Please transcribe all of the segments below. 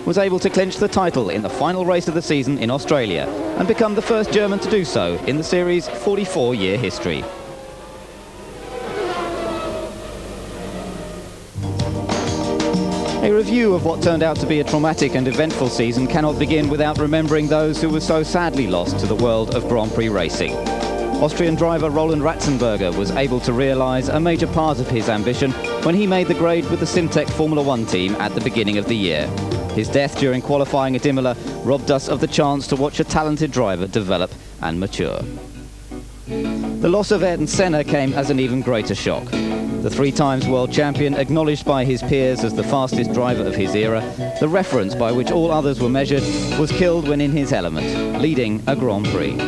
was able to clinch the title in the final race of the season in Australia and become the first German to do so in the series' 44-year history. A review of what turned out to be a traumatic and eventful season cannot begin without remembering those who were so sadly lost to the world of Grand Prix racing. Austrian driver Roland Ratzenberger was able to realise a major part of his ambition when he made the grade with the Simtek Formula 1 team at the beginning of the year. His death during qualifying at Imola robbed us of the chance to watch a talented driver develop and mature. The loss of Ayrton Senna came as an even greater shock. The 3-times world champion, acknowledged by his peers as the fastest driver of his era, the reference by which all others were measured, was killed when in his element, leading a Grand Prix.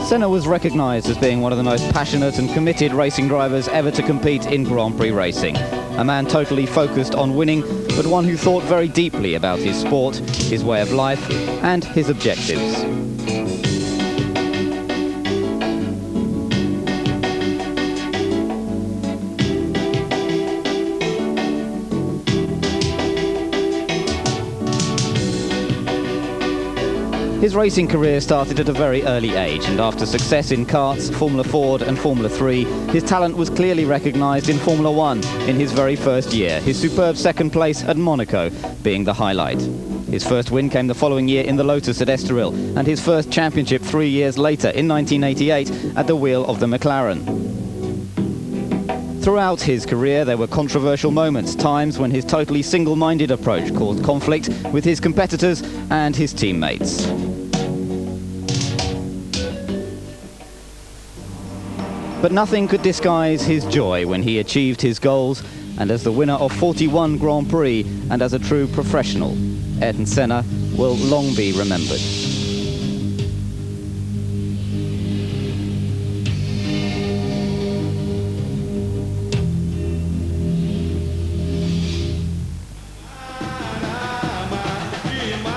Senna was recognised as being one of the most passionate and committed racing drivers ever to compete in Grand Prix racing. A man totally focused on winning, but one who thought very deeply about his sport, his way of life, and his objectives. His racing career started at a very early age, and after success in karts, Formula Ford and Formula 3, his talent was clearly recognised in Formula 1 in his very first year, his superb second place at Monaco being the highlight. His first win came the following year in the Lotus at Estoril, and his first championship 3 years later in 1988 at the wheel of the McLaren. Throughout his career, there were controversial moments, times when his totally single-minded approach caused conflict with his competitors and his teammates. But nothing could disguise his joy when he achieved his goals, and as the winner of 41 Grand Prix and as a true professional, Ayrton Senna will long be remembered.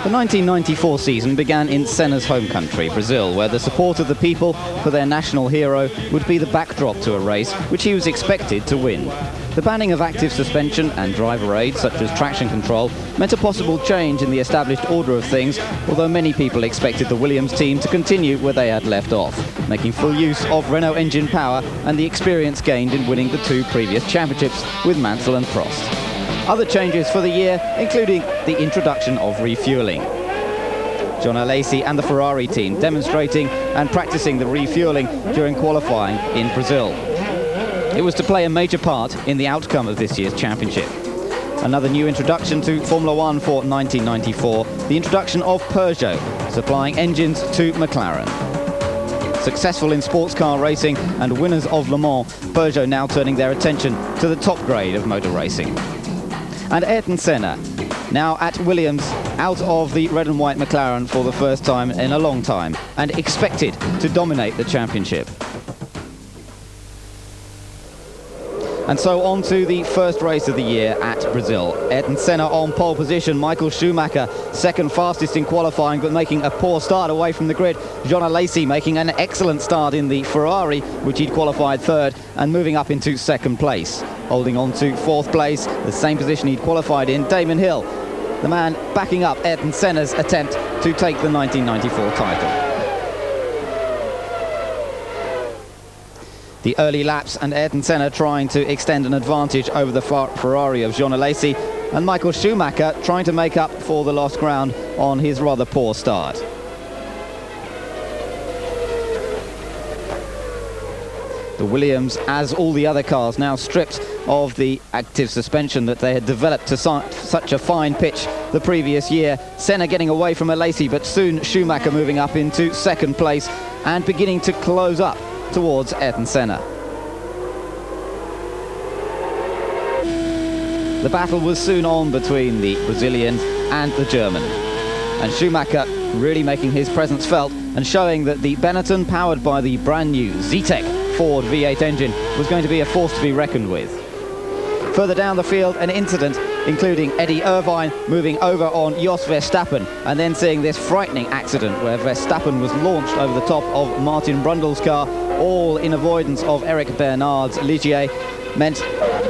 The 1994 season began in Senna's home country, Brazil, where the support of the people for their national hero would be the backdrop to a race which he was expected to win. The banning of active suspension and driver aids, such as traction control, meant a possible change in the established order of things, although many people expected the Williams team to continue where they had left off, making full use of Renault engine power and the experience gained in winning the 2 previous championships with Mansell and Prost. Other changes for the year, including the introduction of refuelling. John Alesi and the Ferrari team demonstrating and practicing the refuelling during qualifying in Brazil. It was to play a major part in the outcome of this year's championship. Another new introduction to Formula 1 for 1994, the introduction of Peugeot, supplying engines to McLaren. Successful in sports car racing and winners of Le Mans, Peugeot now turning their attention to the top grade of motor racing. And Ayrton Senna, now at Williams, out of the red and white McLaren for the first time in a long time, and expected to dominate the championship. And so on to the first race of the year at Brazil. Ayrton Senna on pole position, Michael Schumacher second fastest in qualifying but making a poor start away from the grid. John Alesi making an excellent start in the Ferrari, which he'd qualified third, and moving up into second place. Holding on to fourth place, the same position he'd qualified in, Damon Hill, the man backing up Ayrton Senna's attempt to take the 1994 title. The early laps and Ayrton Senna trying to extend an advantage over the Ferrari of John Alesi, and Michael Schumacher trying to make up for the lost ground on his rather poor start. The Williams, as all the other cars, now stripped of the active suspension that they had developed to such a fine pitch the previous year. Senna getting away from Alesi, but soon Schumacher moving up into second place and beginning to close up towards Ayrton Senna. The battle was soon on between the Brazilian and the German, and Schumacher really making his presence felt and showing that the Benetton, powered by the brand new Zetec Ford V8 engine, was going to be a force to be reckoned with. Further down the field, an incident including Eddie Irvine moving over on Jos Verstappen, and then seeing this frightening accident where Verstappen was launched over the top of Martin Brundle's car, all in avoidance of Eric Bernard's Ligier, meant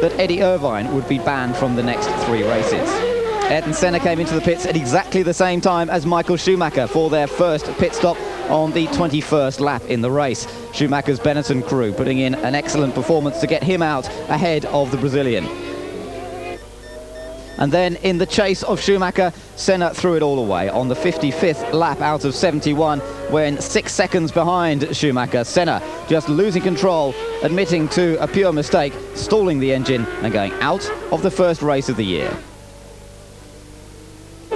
that Eddie Irvine would be banned from the next 3 races. Ayrton Senna came into the pits at exactly the same time as Michael Schumacher for their first pit stop on the 21st lap in the race. Schumacher's Benetton crew putting in an excellent performance to get him out ahead of the Brazilian. And then in the chase of Schumacher, Senna threw it all away on the 55th lap out of 71, when 6 seconds behind Schumacher, Senna just losing control, admitting to a pure mistake, stalling the engine and going out of the first race of the year.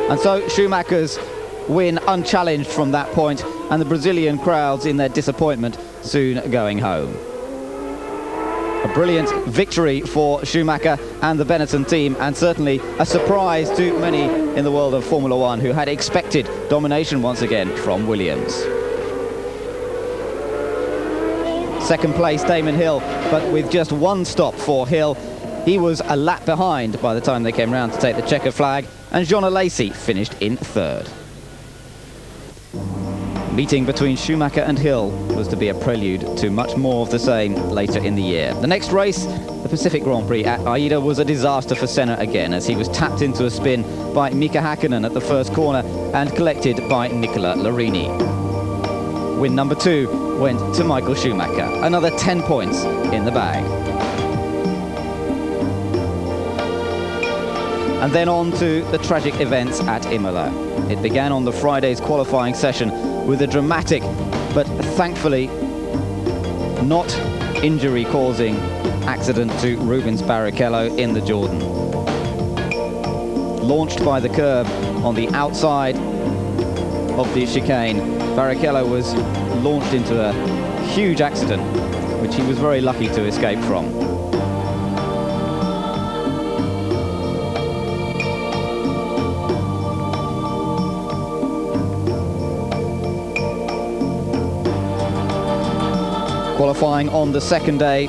And so Schumacher's win unchallenged from that point, and the Brazilian crowds in their disappointment soon going home. A brilliant victory for Schumacher and the Benetton team, and certainly a surprise to many in the world of Formula One who had expected domination once again from Williams. Second place, Damon Hill, but with just 1 stop for Hill. He was a lap behind by the time they came round to take the checkered flag, and Jean Alesi finished in 3rd. Meeting between Schumacher and Hill was to be a prelude to much more of the same later in the year. The next race, the Pacific Grand Prix at Aida, was a disaster for Senna again, as he was tapped into a spin by Mika Hakkinen at the first corner and collected by Nicola Larini. Win number 2 went to Michael Schumacher. Another 10 points in the bag. And then on to the tragic events at Imola. It began on the Friday's qualifying session with a dramatic, but thankfully not injury-causing accident to Rubens Barrichello in the Jordan. Launched by the curb on the outside of the chicane, Barrichello was launched into a huge accident, which he was very lucky to escape from. Qualifying on the second day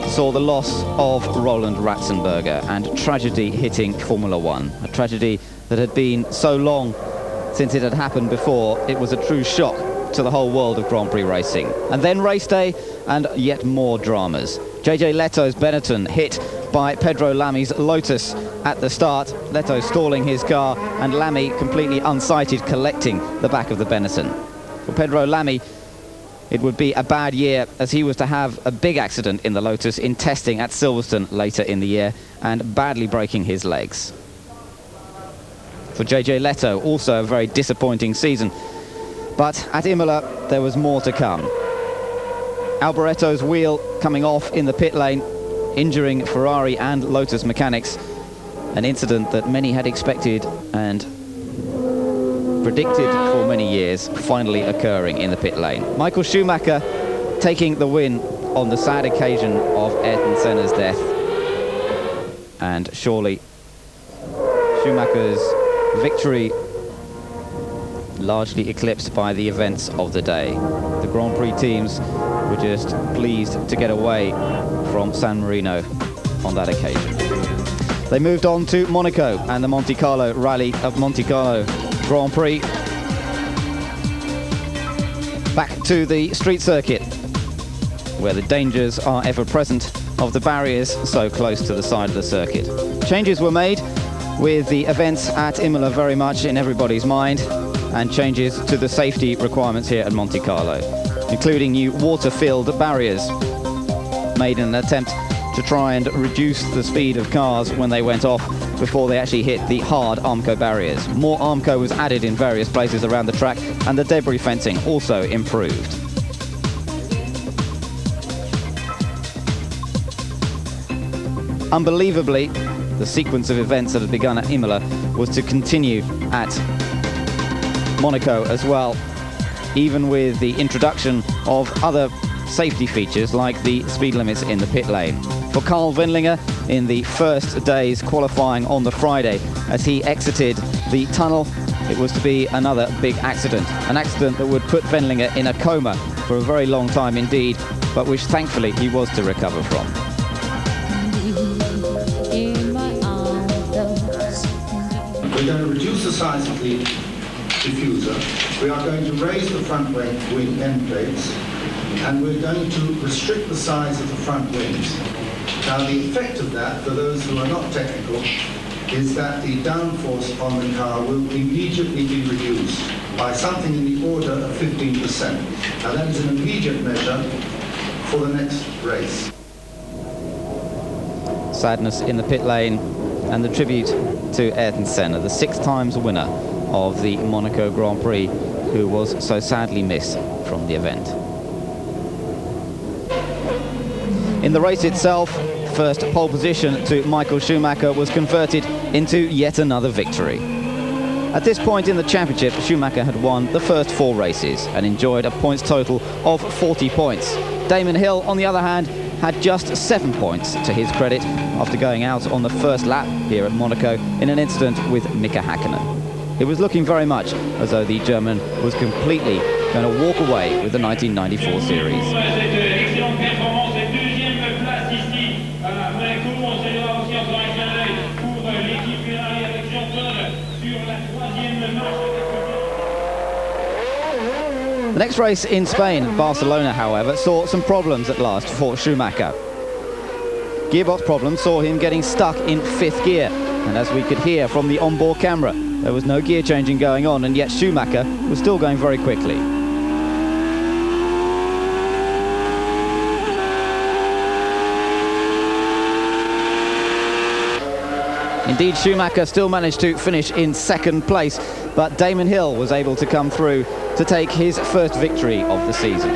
saw the loss of Roland Ratzenberger, and tragedy hitting Formula One. A tragedy that had been so long since it had happened before, it was a true shock to the whole world of Grand Prix racing. And then race day, and yet more dramas. JJ Leto's Benetton hit by Pedro Lami's Lotus at the start. Leto stalling his car, and Lamy completely unsighted collecting the back of the Benetton. For Pedro Lamy, it would be a bad year, as he was to have a big accident in the Lotus in testing at Silverstone later in the year, and badly breaking his legs. For JJ Leto, also a very disappointing season. But at Imola, there was more to come. Alboretto's wheel coming off in the pit lane, injuring Ferrari and Lotus mechanics. An incident that many had expected and predicted for many years, finally occurring in the pit lane. Michael Schumacher taking the win on the sad occasion of Ayrton Senna's death. And surely Schumacher's victory largely eclipsed by the events of the day. The Grand Prix teams were just pleased to get away from San Marino on that occasion. They moved on to Monaco and the Monte Carlo Rally of Monte Carlo Grand Prix. Back to the street circuit, where the dangers are ever present of the barriers so close to the side of the circuit. Changes were made, with the events at Imola very much in everybody's mind, and changes to the safety requirements here at Monte Carlo, including new water-filled barriers made in an attempt to try and reduce the speed of cars when they went off before they actually hit the hard Armco barriers. More Armco was added in various places around the track, and the debris fencing also improved. Unbelievably, the sequence of events that had begun at Imola was to continue at Monaco as well, even with the introduction of other safety features like the speed limits in the pit lane. For Carl Wendlinger, in the first day's qualifying on the Friday, as he exited the tunnel, it was to be another big accident. An accident that would put Wendlinger in a coma for a very long time indeed, but which thankfully he was to recover from. In my arms, We're going to reduce the size of the diffuser. We are going to raise the front wing end plates, and we're going to restrict the size of the front wings. Now, the effect of that, for those who are not technical, is that the downforce on the car will immediately be reduced by something in the order of 15%. Now, that is an immediate measure for the next race. Sadness in the pit lane, and the tribute to Ayrton Senna, the 6 times winner of the Monaco Grand Prix, who was so sadly missed from the event. In the race itself, first pole position to Michael Schumacher was converted into yet another victory. At this point in the championship, Schumacher had won the first 4 races and enjoyed a points total of 40 points. Damon Hill, on the other hand, had just 7 points to his credit after going out on the first lap here at Monaco in an incident with Mika Häkkinen. It was looking very much as though the German was completely going to walk away with the 1994 series. The next race in Spain, Barcelona, however, saw some problems at last for Schumacher. Gearbox problems saw him getting stuck in 5th gear, and as we could hear from the onboard camera, there was no gear changing going on, and yet Schumacher was still going very quickly. Indeed, Schumacher still managed to finish in 2nd place, but Damon Hill was able to come through to take his first victory of the season.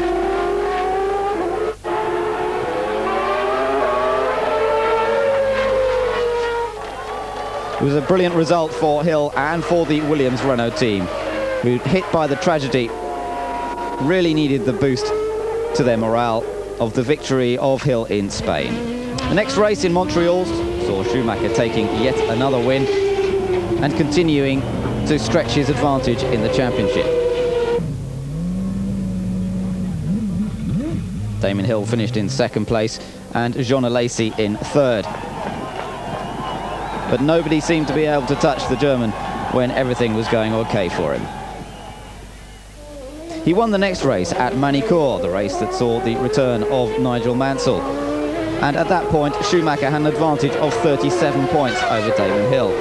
It was a brilliant result for Hill and for the Williams-Renault team, who, hit by the tragedy, really needed the boost to their morale of the victory of Hill in Spain. The next race in Montreal saw Schumacher taking yet another win and continuing to stretch his advantage in the championship. Damon Hill finished in 2nd place and Jean Alesi in 3rd. But nobody seemed to be able to touch the German when everything was going okay for him. He won the next race at Manicourt, the race that saw the return of Nigel Mansell. And at that point, Schumacher had an advantage of 37 points over Damon Hill.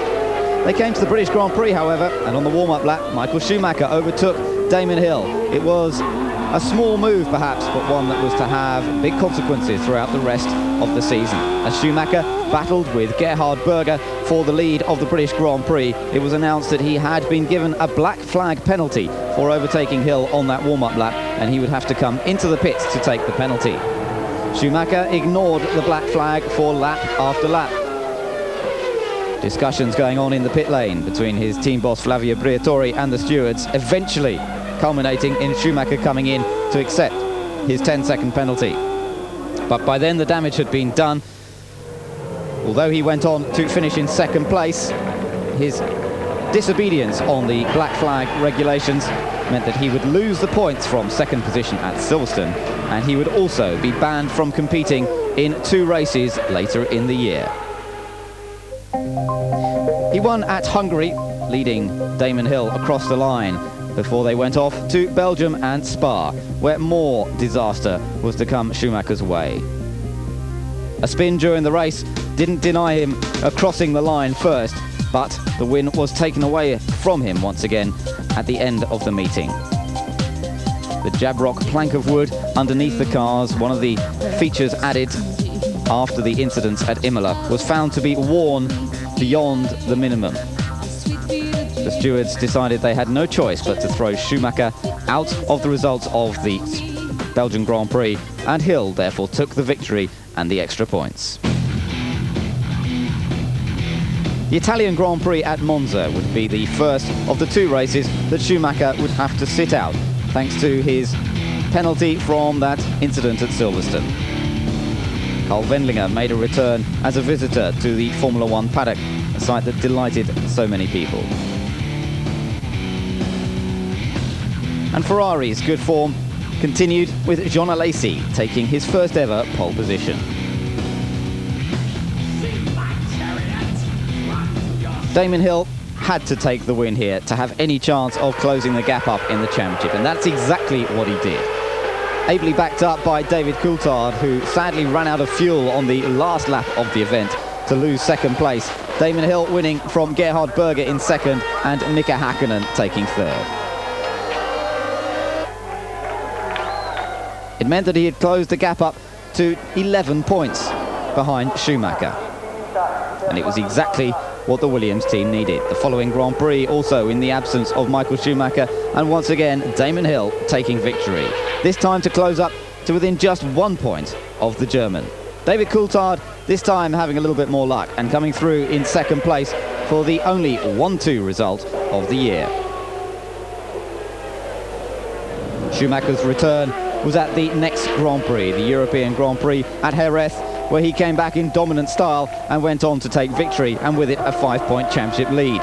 They came to the British Grand Prix, however, and on the warm-up lap, Michael Schumacher overtook Damon Hill. It was a small move, perhaps, but one that was to have big consequences throughout the rest of the season. As Schumacher battled with Gerhard Berger for the lead of the British Grand Prix, it was announced that he had been given a black flag penalty for overtaking Hill on that warm-up lap, and he would have to come into the pits to take the penalty. Schumacher ignored the black flag for lap after lap. Discussions going on in the pit lane between his team boss Flavio Briatore and the stewards, eventually culminating in Schumacher coming in to accept his 10-second penalty. But by then the damage had been done. Although he went on to finish in 2nd place, his disobedience on the black flag regulations meant that he would lose the points from 2nd position at Silverstone, and he would also be banned from competing in 2 races later in the year. He won at Hungary, leading Damon Hill across the line before they went off to Belgium and Spa, where more disaster was to come Schumacher's way. A spin during the race didn't deny him crossing the line first, but the win was taken away from him once again at the end of the meeting. The Jabrock plank of wood underneath the cars, one of the features added after the incidents at Imola, was found to be worn beyond the minimum. The stewards decided they had no choice but to throw Schumacher out of the results of the Belgian Grand Prix, and Hill therefore took the victory and the extra points. The Italian Grand Prix at Monza would be the first of the 2 races that Schumacher would have to sit out, thanks to his penalty from that incident at Silverstone. Carl Wendlinger made a return as a visitor to the Formula One paddock, a sight that delighted so many people. And Ferrari's good form continued with Jean Alesi taking his first ever pole position. Damon Hill had to take the win here to have any chance of closing the gap up in the championship, and that's exactly what he did. Ably backed up by David Coulthard, who sadly ran out of fuel on the last lap of the event to lose second place. Damon Hill winning from Gerhard Berger in second and Mika Hakkinen taking third. It meant that he had closed the gap up to 11 points behind Schumacher. And it was exactly what the Williams team needed. The following Grand Prix also in the absence of Michael Schumacher, and once again Damon Hill taking victory. This time to close up to within just 1 point of the German. David Coulthard this time having a little bit more luck and coming through in second place for the only 1-2 result of the year. Schumacher's return was at the next Grand Prix, the European Grand Prix at Jerez, where he came back in dominant style and went on to take victory, and with it a 5-point championship lead.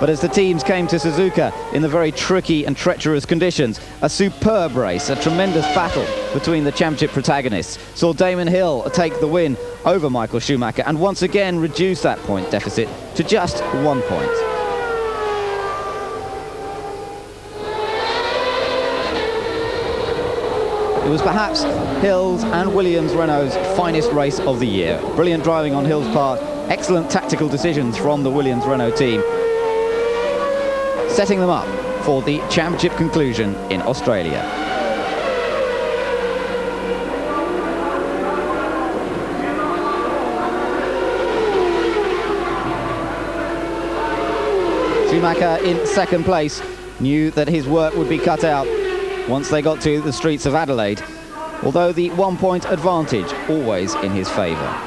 But as the teams came to Suzuka in the very tricky and treacherous conditions, a superb race, a tremendous battle between the championship protagonists saw Damon Hill take the win over Michael Schumacher and once again reduce that point deficit to just 1 point. It was perhaps Hill's and Williams-Renault's finest race of the year. Brilliant driving on Hill's part, excellent tactical decisions from the Williams-Renault team, setting them up for the championship conclusion in Australia. Schumacher in second place knew that his work would be cut out once they got to the streets of Adelaide, although the 1 point advantage always in his favour.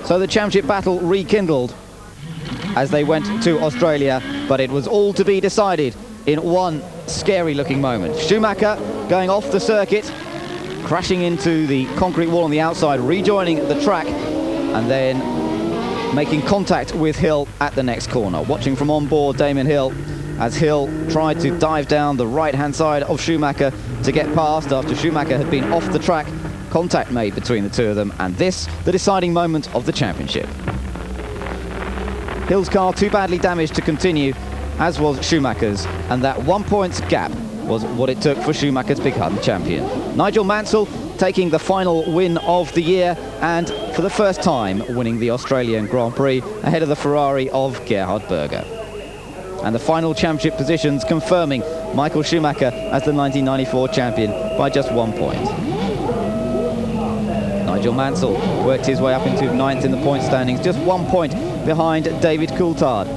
So the championship battle rekindled as they went to Australia, but it was all to be decided in one scary looking moment. Schumacher going off the circuit, crashing into the concrete wall on the outside, rejoining the track, and then making contact with Hill at the next corner. Watching from on board Damon Hill as Hill tried to dive down the right-hand side of Schumacher to get past after Schumacher had been off the track. Contact made between the two of them, and this, the deciding moment of the championship. Hill's car too badly damaged to continue, as was Schumacher's, and that 1 point gap was what it took for Schumacher to become champion. Nigel Mansell taking the final win of the year, and for the first time winning the Australian Grand Prix ahead of the Ferrari of Gerhard Berger. And the final championship positions confirming Michael Schumacher as the 1994 champion by just 1 point. Nigel Mansell worked his way up into 9th in the point standings, just 1 point behind David Coulthard.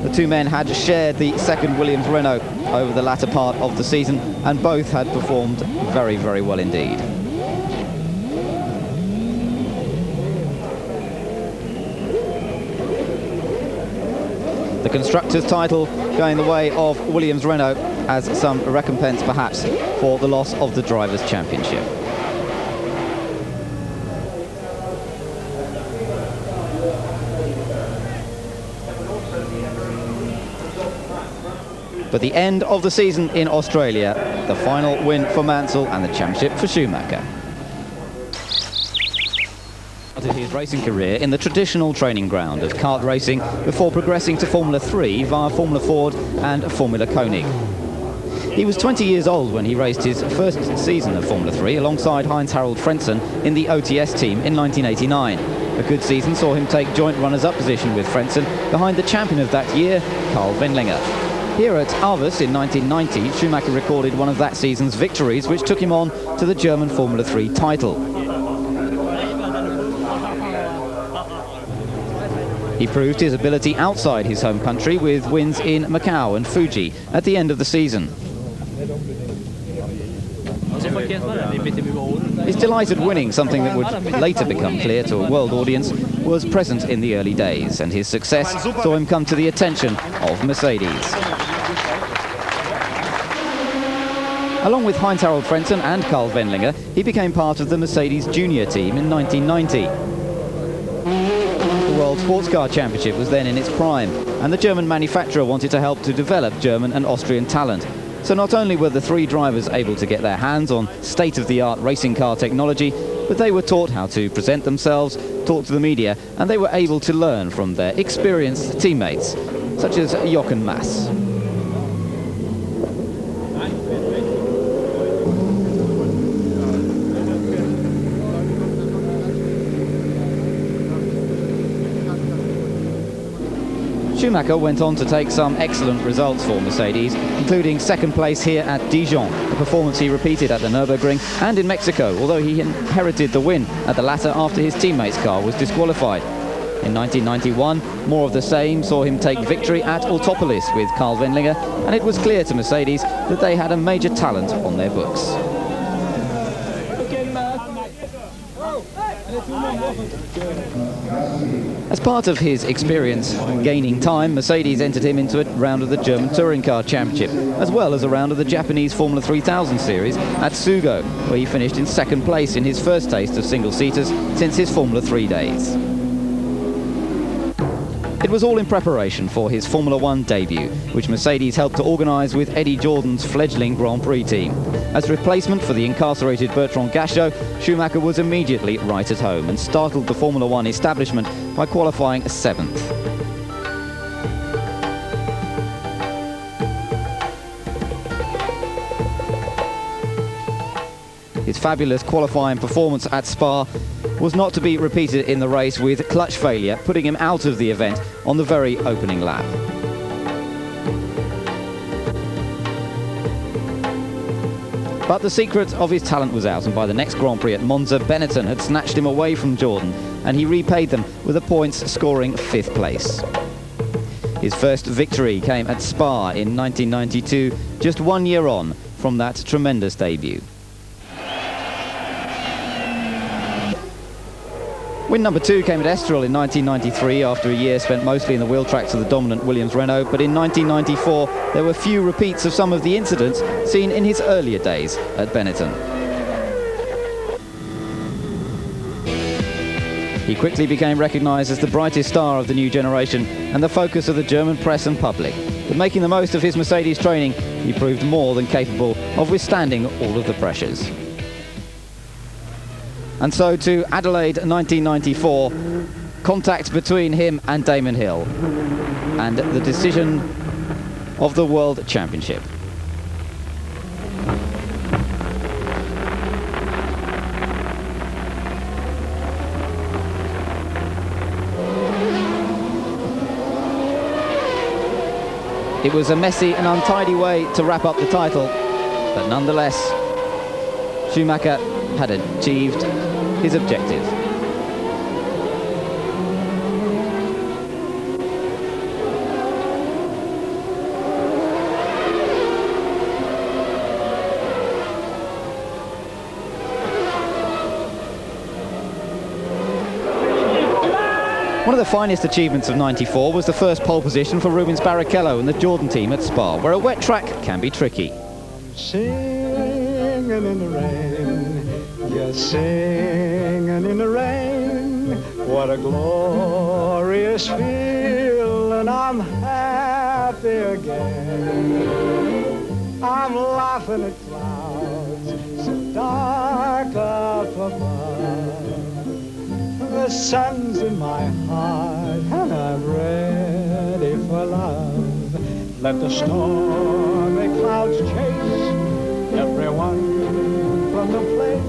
The two men had shared the second Williams-Renault over the latter part of the season, and both had performed very, very well indeed. The Constructors' title going the way of Williams-Renault as some recompense perhaps for the loss of the Drivers' Championship. But the end of the season in Australia, the final win for Mansell and the championship for Schumacher. Started his racing career in the traditional training ground of kart racing before progressing to Formula 3 via Formula Ford and Formula Koenig. He was 20 years old when he raced his first season of Formula 3 alongside Heinz-Harald Frentzen in the OTS team in 1989. A good season saw him take joint runners-up position with Frentzen behind the champion of that year, Karl Wendlinger. Here at Aarhus in 1990, Schumacher recorded one of that season's victories, which took him on to the German Formula 3 title. He proved his ability outside his home country with wins in Macau and Fuji at the end of the season. His delight at winning, something that would later become clear to a world audience, was present in the early days, and his success saw him come to the attention of Mercedes. Along with Heinz-Harald Frentzen and Karl Wendlinger, he became part of the Mercedes Junior team in 1990. The World Sports Car Championship was then in its prime, and the German manufacturer wanted to help to develop German and Austrian talent. So not only were the three drivers able to get their hands on state-of-the-art racing car technology, but they were taught how to present themselves, talk to the media, and they were able to learn from their experienced teammates, such as Jochen Mass. Schumacher went on to take some excellent results for Mercedes, including second place here at Dijon, a performance he repeated at the Nürburgring and in Mexico, although he inherited the win at the latter after his teammate's car was disqualified. In 1991, more of the same saw him take victory at Autopolis with Karl Wendlinger, and it was clear to Mercedes that they had a major talent on their books. As part of his experience gaining time, Mercedes entered him into a round of the German Touring Car Championship, as well as a round of the Japanese Formula 3000 series at Sugo, where he finished in second place in his first taste of single-seaters since his Formula 3 days. It was all in preparation for his Formula 1 debut, which Mercedes helped to organise with Eddie Jordan's fledgling Grand Prix team. As replacement for the incarcerated Bertrand Gachot, Schumacher was immediately right at home and startled the Formula 1 establishment by qualifying 7th. His fabulous qualifying performance at Spa was not to be repeated in the race, with clutch failure putting him out of the event on the very opening lap. But the secret of his talent was out, and by the next Grand Prix at Monza, Benetton had snatched him away from Jordan, and he repaid them with the points, scoring 5th place. His first victory came at Spa in 1992, just 1 year on from that tremendous debut. Win number 2 came at Estoril in 1993 after a year spent mostly in the wheel tracks of the dominant Williams-Renault, but in 1994 there were few repeats of some of the incidents seen in his earlier days at Benetton. He quickly became recognised as the brightest star of the new generation and the focus of the German press and public. But making the most of his Mercedes training, he proved more than capable of withstanding all of the pressures. And so to Adelaide 1994, contact between him and Damon Hill, and the decision of the World Championship. It was a messy and untidy way to wrap up the title, but nonetheless, Schumacher had achieved his objective. One of the finest achievements of '94 was the first pole position for Rubens Barrichello and the Jordan team at Spa, where a wet track can be tricky. Singing in the rain, just singing in the rain. What a glorious feeling, I'm happy again. I'm laughing at clouds so dark up above. The sun's in my heart and I'm ready for love. Let the stormy clouds chase everyone from the place.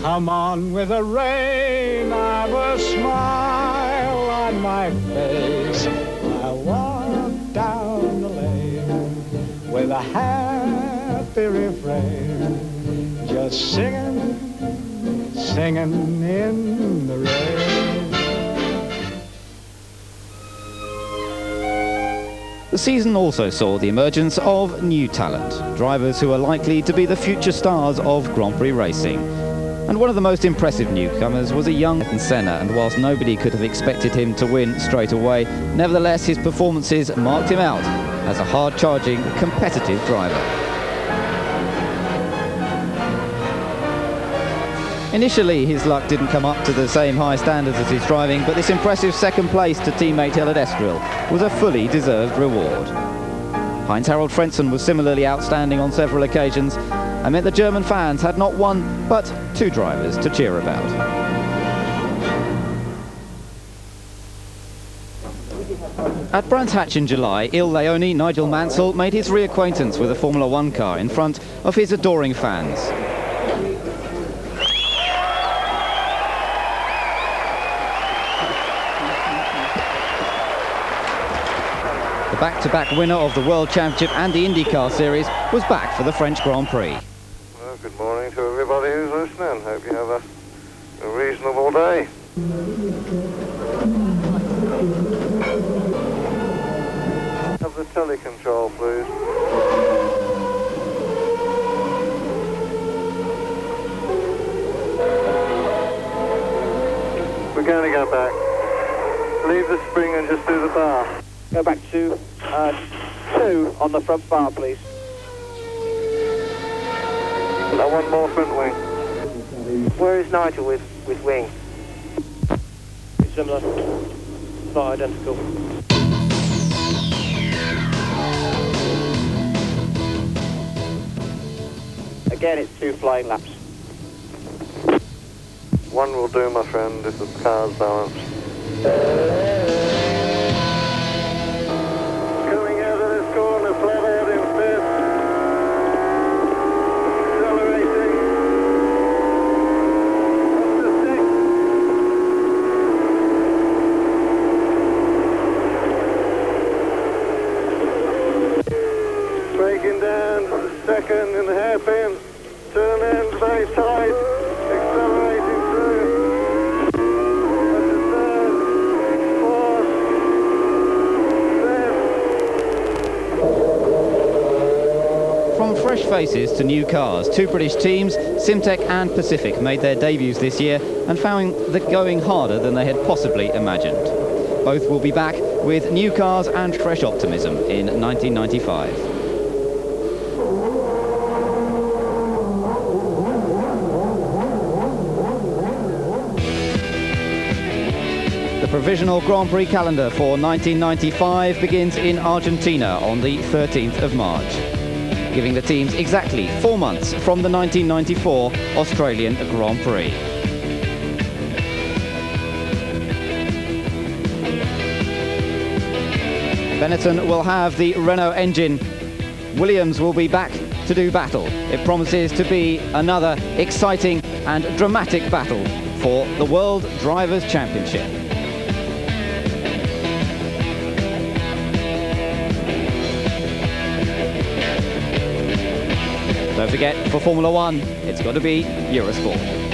Come on with the rain, I've a smile on my face. I walk down the lane with a happy refrain, just singing, singing in the rain. The season also saw the emergence of new talent, drivers who are likely to be the future stars of Grand Prix racing. And one of the most impressive newcomers was a young Senna, and whilst nobody could have expected him to win straight away, nevertheless his performances marked him out as a hard-charging, competitive driver. Initially, his luck didn't come up to the same high standards as his driving, but this impressive second place to teammate Hill at Estoril was a fully deserved reward. Heinz-Harald Frentzen was similarly outstanding on several occasions, and meant the German fans had not one, but two drivers to cheer about. At Brands Hatch in July, Il Leone Nigel Mansell made his reacquaintance with a Formula One car in front of his adoring fans. The back-to-back winner of the World Championship and the IndyCar Series was back for the French Grand Prix. Well, good morning to everybody who's listening. Hope you have a reasonable day. Have the telecontrol, please. We're going to go back. Leave the spring and just do the bar. Go back to 2 on the front bar, please. Now one more front wing. Where is Nigel with wing? Similar, not identical. Again, it's 2 flying laps. One will do, my friend, if the car's balanced. Coming out of this corner, flat out in fifth. Accelerating. Up to 6. Breaking down, second in the hairpin. Turn in, very tight. Accelerating through. Up to third. Fourth. Fifth. From fresh faces to new cars, 2 British teams, Simtek and Pacific, made their debuts this year and found the going harder than they had possibly imagined. Both will be back with new cars and fresh optimism in 1995. The provisional Grand Prix calendar for 1995 begins in Argentina on the 13th of March, giving the teams exactly 4 months from the 1994 Australian Grand Prix. Benetton will have the Renault engine. Williams will be back to do battle. It promises to be another exciting and dramatic battle for the World Drivers' Championship. Don't forget, for Formula One, it's got to be Eurosport.